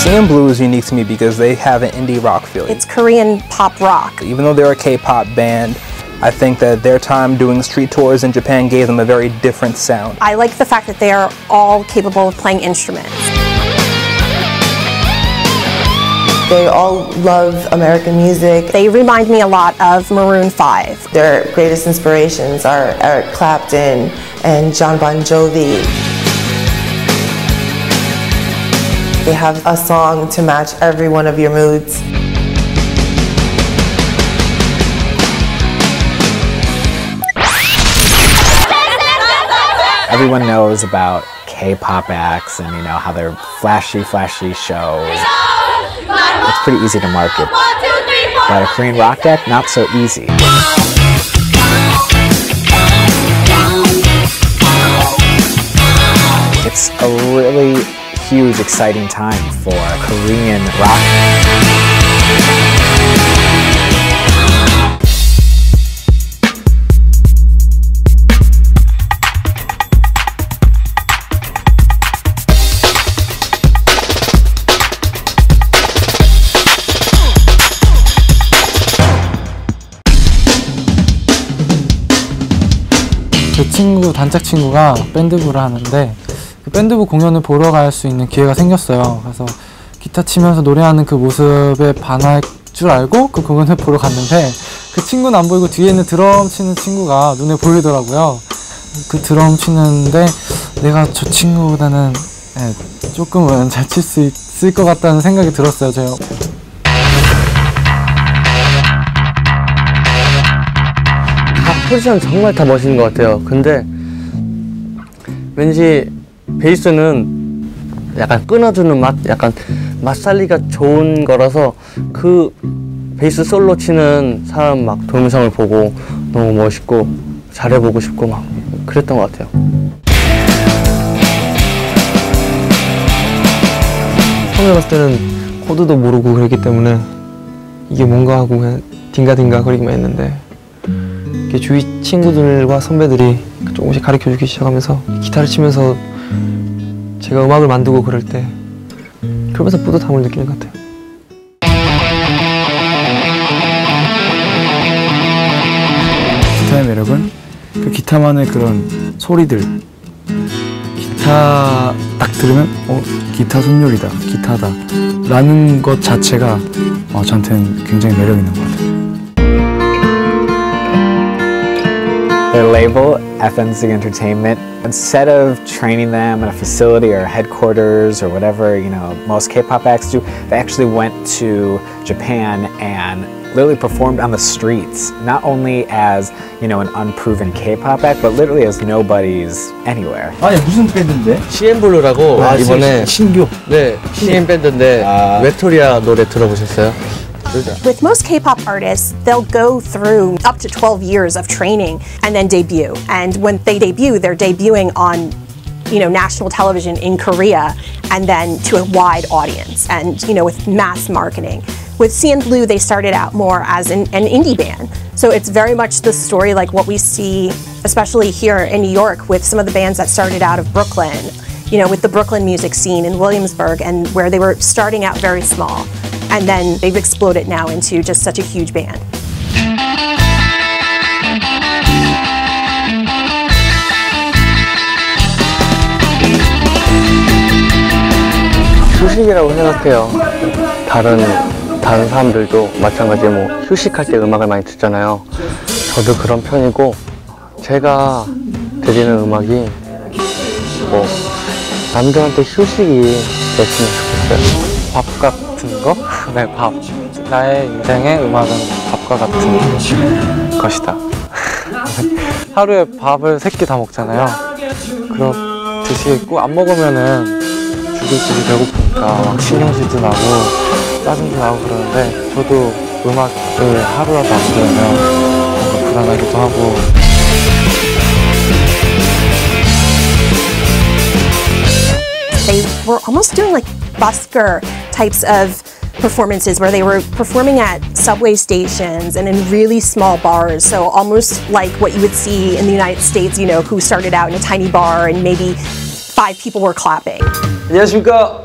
CNBLUE is unique to me because they have an indie rock feel. It's Korean pop rock. Even though they're a K-pop band, I think that their time doing street tours in Japan gave them a very different sound. I like the fact that they are all capable of playing instruments. They all love American music. They remind me a lot of Maroon 5. Their greatest inspirations are Eric Clapton and John Bon Jovi. They have a song to match every one of your moods. Everyone knows about K-pop acts and how they're flashy shows. It's pretty easy to market. But a Korean rock act, not so easy. It's a really huge, exciting time for Korean rock. 제 친구, 단짝 친구가 밴드부를 하는데 그 밴드부 공연을 보러 갈 수 있는 기회가 생겼어요. 그래서 기타 치면서 노래하는 그 모습에 반할 줄 알고 그 공연을 보러 갔는데 그 친구는 안 보이고 뒤에 있는 드럼 치는 친구가 눈에 보이더라고요. 그 드럼 치는데 내가 저 친구보다는 조금은 잘 칠 수 있을 것 같다는 생각이 들었어요. 제가. 포지션 정말 다 멋있는 것 같아요. 근데 왠지 베이스는 약간 끊어주는 맛, 약간 맛살리가 좋은 거라서 그 베이스 솔로 치는 사람 막 동영상을 보고 너무 멋있고 잘해보고 싶고 막 그랬던 것 같아요. 처음에 봤을 때는 코드도 모르고 그랬기 때문에 이게 뭔가 하고 그냥 딩가딩가 거리기만 했는데 주위 친구들과 선배들이 조금씩 가르쳐주기 시작하면서 기타를 치면서 제가 음악을 만들고 그럴 때 그러면서 뿌듯함을 느끼는 것 같아요. 기타의 매력은 그 기타만의 그런 소리들, 기타 딱 들으면 기타 손요리다, 기타다 라는 것 자체가 저한테는 굉장히 매력 있는 것 같아요. Their label, FNC Entertainment, instead of training them in a facility or headquarters or whatever, most K-pop acts do, they actually went to Japan and literally performed on the streets, not only as, an unproven K-pop act, but literally as nobodies anywhere. 아니, 무슨 밴드인데? CNBLUE라고 이번에 신규. 네, 신인 밴드인데 웨토리아 노래 들어보셨어요? With most K-pop artists, they'll go through up to 12 years of training and then debut. And when they debut, they're debuting on, national television in Korea and then to a wide audience and, with mass marketing. With CNBLUE, they started out more as an indie band. So it's very much the story like what we see, especially here in New York with some of the bands that started out of Brooklyn, with the Brooklyn music scene in Williamsburg and where they were starting out very small. And then they've exploded now into just such a huge band. 휴식이라고 생각해요. 다른 사람들도 마찬가지로 휴식할 때 음악을 많이 듣잖아요. 저도 그런 편이고 제가 들리는 음악이 남들한테 휴식이 됐으면 좋겠어요. 밥 같은 거? 네, 밥. 나의 인생의 음악은 밥과 같은 것이다. 하루에 밥을 3끼 다 먹잖아요. 그렇듯이 꼭 안 먹으면은 죽을지도 배고프니까 막 신경질도 나고 짜증도 나고 그러는데 저도 음악을 하루라도 안 들으면 뭔가 불안하기도 하고. They were almost doing like busker types of performances where they were performing at subway stations and in really small bars, so almost like what you would see in the United States, who started out in a tiny bar and maybe 5 people were clapping. 안녕하십니까.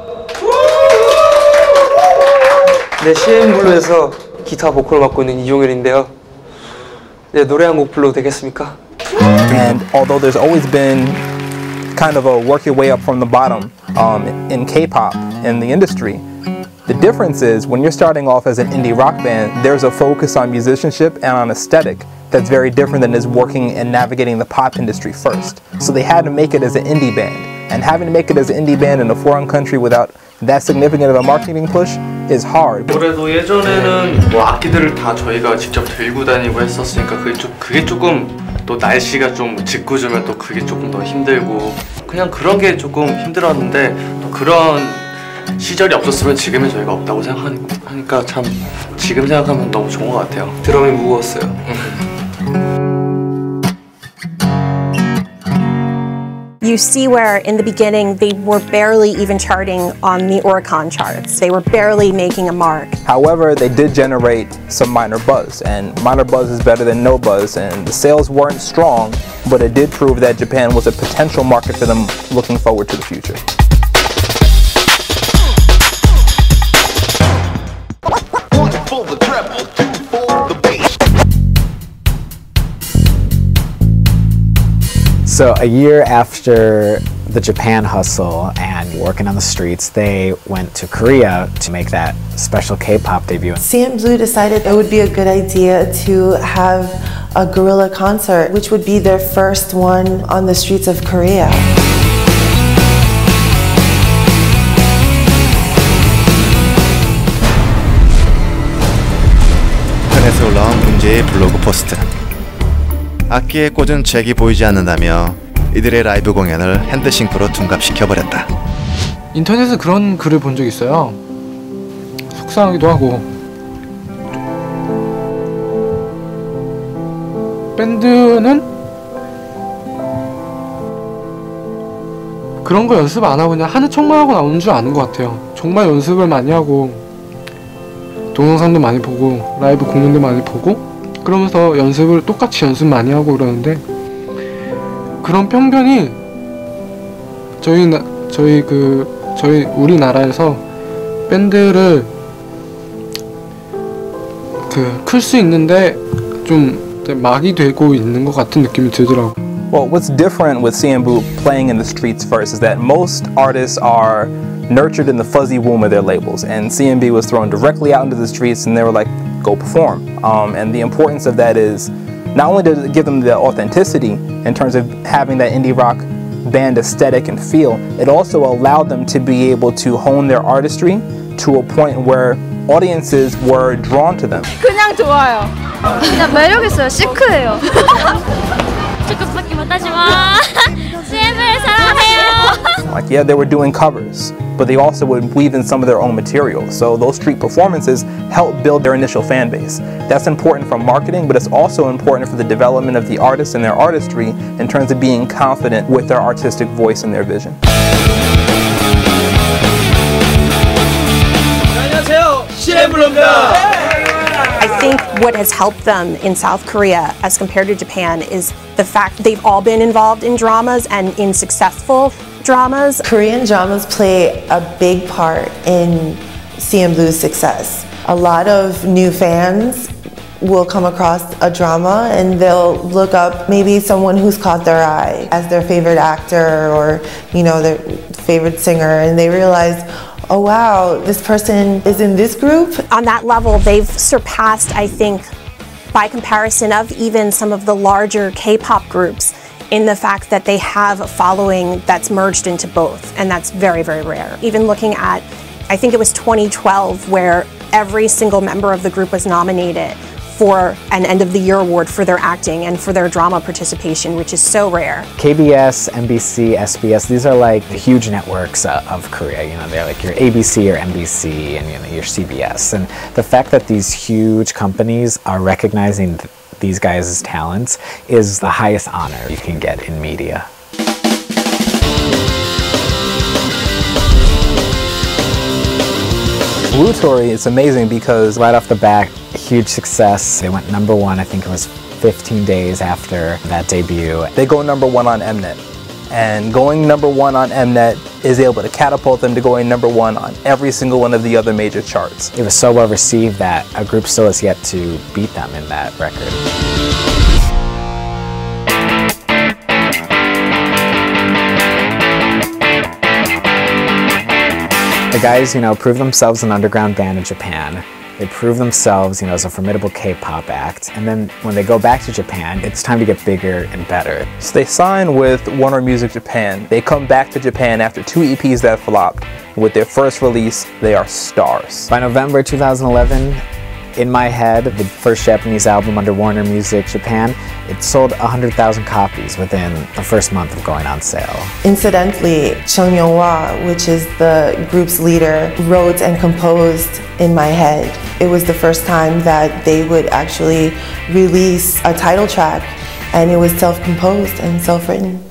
네, CNBLUE에서 기타 보컬을 맡고 있는 이종일인데요. 네, 노래 한 곡 불러도 되겠습니까? And although there's always been kind of a work your way up from the bottom in K-pop in the industry, the difference is when you're starting off as an indie rock band, there's a focus on musicianship and on aesthetic that's very different than is working and navigating the pop industry first. So they had to make it as an indie band. And having to make it as an indie band in a foreign country without that significant of a marketing push is hard. 그래도 예전에는 뭐 악기들을 다 저희가 직접 들고 다니고 했었으니까 그게 조금 또 날씨가 좀 짓궂으면 또 그게 조금 더 힘들고 그냥 그런 게 조금 힘들었는데 또 그런 시절이 없었으면 지금의 저희가 없다고 생각하니까 참 지금 생각하면 너무 좋은 것 같아요. 드럼이 무거웠어요. You see where in the beginning they were barely even charting on the Oricon charts. They were barely making a mark. However, they did generate some minor buzz, and minor buzz is better than no buzz, and the sales weren't strong, but it did prove that Japan was a potential market for them looking forward to the future. So a year after the Japan hustle and working on the streets, they went to Korea to make that special K-pop debut. CNBLUE decided it would be a good idea to have a guerrilla concert, which would be their first one on the streets of Korea. 인터넷에 올라온 문제의 블로그 포스트. 악기에 꽂은 잭이 보이지 않는다며 이들의 라이브 공연을 핸드싱크로 둔갑시켜버렸다. 인터넷에 그런 글을 본 적 있어요. 속상하기도 하고. 밴드는 그런 거 연습 안 하고 그냥 하는 척만 하고 나오는 줄 아는 것 같아요. 정말 연습을 많이 하고 동영상도 많이 보고 라이브 공연도 많이 보고 그러면서 연습을 똑같이 연습 많이 하고 그러는데 그런 편견이 저희 우리나라에서 밴드를 클 수 있는데 좀 막이 되고 있는 것 같은 느낌이 들더라고. Well, what's different with CNBLUE playing in the streets first is that most artists are nurtured in the fuzzy womb of their labels, and CNBLUE was thrown directly out into the streets and they were like, go perform. And the importance of that is not only does it give them the authenticity in terms of having that indie rock band aesthetic and feel, it also allowed them to be able to hone their artistry to a point where audiences were drawn to them. 그냥 좋아요. 그냥 매력 있어요. 시크해요. 조금밖에 못하지만 CNBLUE 사랑해요. Like, yeah, they were doing covers, but they also would weave in some of their own material. So those street performances help build their initial fan base. That's important for marketing, but it's also important for the development of the artists and their artistry in terms of being confident with their artistic voice and their vision. 안녕하세요, CNBLUE입니다. I think what has helped them in South Korea as compared to Japan is the fact they've all been involved in dramas and in successful dramas. Korean dramas play a big part in CNBLUE's success. A lot of new fans will come across a drama and they'll look up maybe someone who's caught their eye as their favorite actor or, you know, their favorite singer, and they realize, oh wow, this person is in this group. On that level, they've surpassed, I think, by comparison of even some of the larger K-pop groups in the fact that they have a following that's merged into both, and that's very, very rare. Even looking at, I think it was 2012, where every single member of the group was nominated for an end of the year award for their acting and for their drama participation, which is so rare. KBS, NBC, SBS, these are like the huge networks of Korea. You know, they're like your ABC or NBC and, you know, your CBS. And the fact that these huge companies are recognizing these guys' talents is the highest honor you can get in media. Blue Tory is amazing because right off the bat, huge success. They went #1, I think it was 15 days after that debut. They go #1 on Mnet. And going #1 on Mnet is able to catapult them to going #1 on every single one of the other major charts. It was so well received that a group still has yet to beat them in that record. The guys, prove themselves an underground band in Japan. They prove themselves, as a formidable K-pop act. And then when they go back to Japan, it's time to get bigger and better. So they sign with Warner Music Japan. They come back to Japan after 2 EPs that flopped. With their first release, they are stars. By November 2011, In My Head, the first Japanese album under Warner Music Japan, it sold 100,000 copies within the first month of going on sale. Incidentally, Chung Young-hwa, which is the group's leader, wrote and composed In My Head. It was the first time that they would actually release a title track, and it was self-composed and self-written.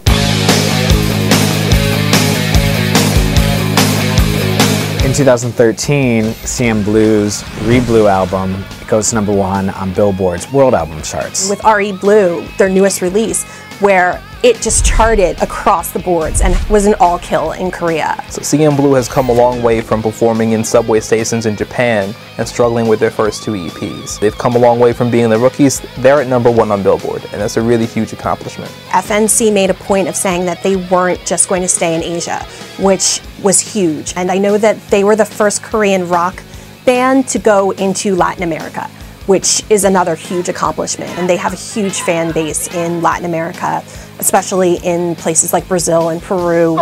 In 2013, CNBLUE's Re-Blue album goes to #1 on Billboard's World Album charts. With Re-Blue, their newest release, where it just charted across the boards and was an all-kill in Korea. So CNBLUE has come a long way from performing in subway stations in Japan and struggling with their first 2 EPs. They've come a long way from being the rookies. They're at #1 on Billboard, and that's a really huge accomplishment. FNC made a point of saying that they weren't just going to stay in Asia, which was huge. And I know that they were the first Korean rock band to go into Latin America, which is another huge accomplishment. And they have a huge fan base in Latin America, especially in places like Brazil and Peru,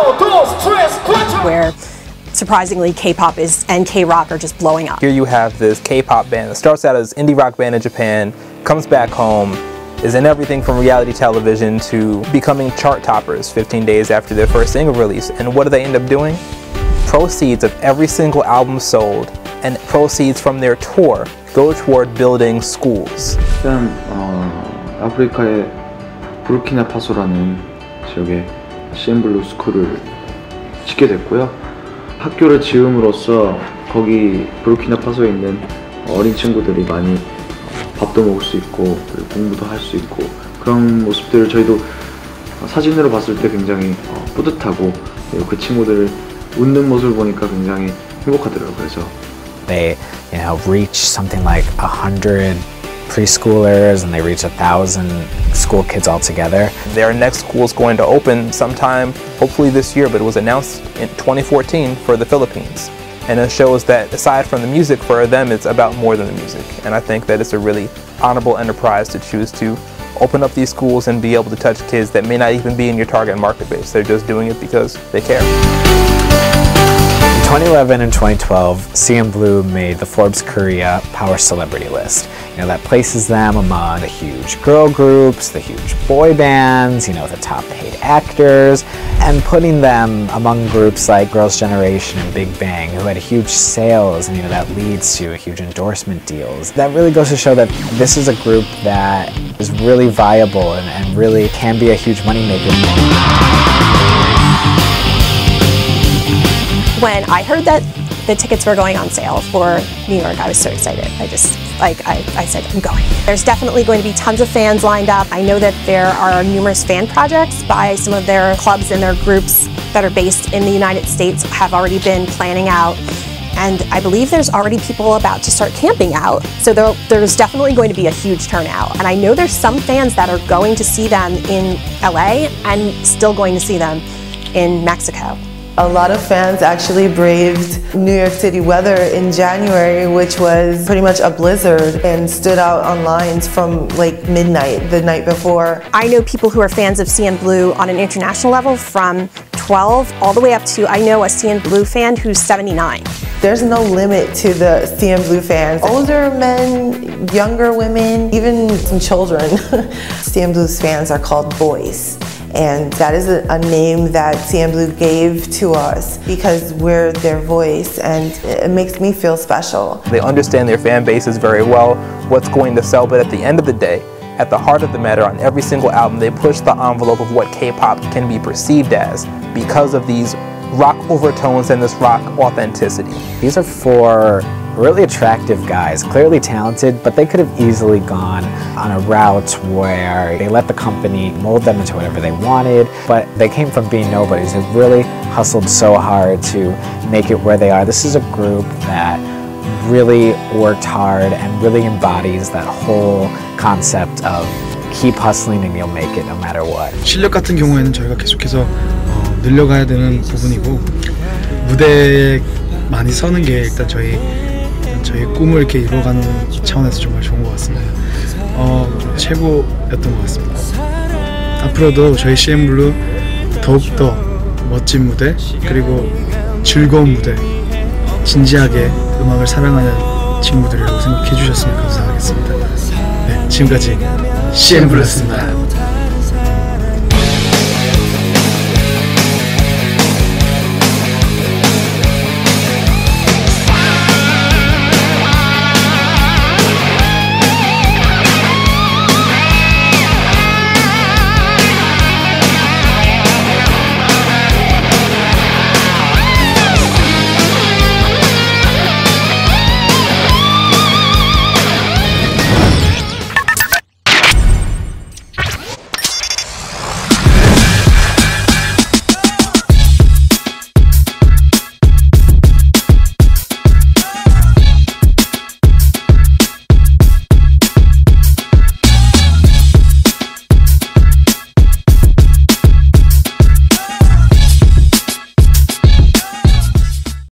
where surprisingly K-pop and K-rock are just blowing up. Here you have this K-pop band that starts out as an indie rock band in Japan, comes back home, is in everything from reality television to becoming chart toppers 15 days after their first single release. And what do they end up doing? Proceeds of every single album sold and proceeds from their tour go toward building schools. 일단 아프리카의 부르키나파소라는 지역에 CNBLUE 스쿨을 짓게 됐고요. 학교를 지음으로써 거기 부르키나파소에 있는 어린 친구들이 많이 밥도 먹을 수 있고 공부도 할 수 있고 그런 모습들을 저희도 사진으로 봤을 때 굉장히 뿌듯하고 그 친구들 웃는 모습을 보니까 굉장히 행복하더라고요. 그래서 They, reach something like 100 preschoolers and they reach 1,000 school kids altogether. Their next school is going to open sometime, hopefully this year, but it was announced in 2014 for the Philippines. And it shows that aside from the music, for them it's about more than the music. And I think that it's a really honorable enterprise to choose to open up these schools and be able to touch kids that may not even be in your target market base. They're just doing it because they care. In 2011 and 2012, CNBLUE made the Forbes Korea Power Celebrity list. That places them among the huge girl groups, the huge boy bands, the top paid actors, and putting them among groups like Girls' Generation and Big Bang, who had huge sales, and that leads to huge endorsement deals. That really goes to show that this is a group that is really viable and really can be a huge moneymaker. When I heard that the tickets were going on sale for New York, I was so excited. I said, I'm going. There's definitely going to be tons of fans lined up. I know that there are numerous fan projects by some of their clubs and their groups that are based in the United States have already been planning out. And I believe there's already people about to start camping out. So there's definitely going to be a huge turnout. And I know there's some fans that are going to see them in LA and still going to see them in Mexico. A lot of fans actually braved New York City weather in January, which was pretty much a blizzard, and stood out on lines from like midnight the night before. I know people who are fans of CNBLUE on an international level from 12 all the way up to, I know a CNBLUE fan who's 79. There's no limit to the CNBLUE fans. Older men, younger women, even some children. CNBLUE's fans are called boys. And that is a name that CNBLUE gave to us because we're their voice, and it makes me feel special. They understand their fan bases very well, what's going to sell, but at the end of the day, at the heart of the matter, on every single album, they push the envelope of what K-pop can be perceived as because of these rock overtones and this rock authenticity. These are 4 really attractive guys, clearly talented, but they could have easily gone on a route where they let the company mold them into whatever they wanted, but they came from being nobodies. They really hustled so hard to make it where they are. This is a group that really worked hard and really embodies that whole concept of keep hustling and you'll make it no matter what. 실력 같은 경우에는 저희가 계속해서 늘려가야 되는 부분이고, 무대에 많이 서는 게 일단 저희 꿈을 이렇게 이루어가는 차원에서 정말 좋은 것 같습니다. 최고였던 것 같습니다. 앞으로도 저희 CNBLUE 더욱더 멋진 무대, 그리고 즐거운 무대, 진지하게 음악을 사랑하는 친구들이라고 생각해 주셨으면 감사하겠습니다. 네, 지금까지 CNBLUE였습니다.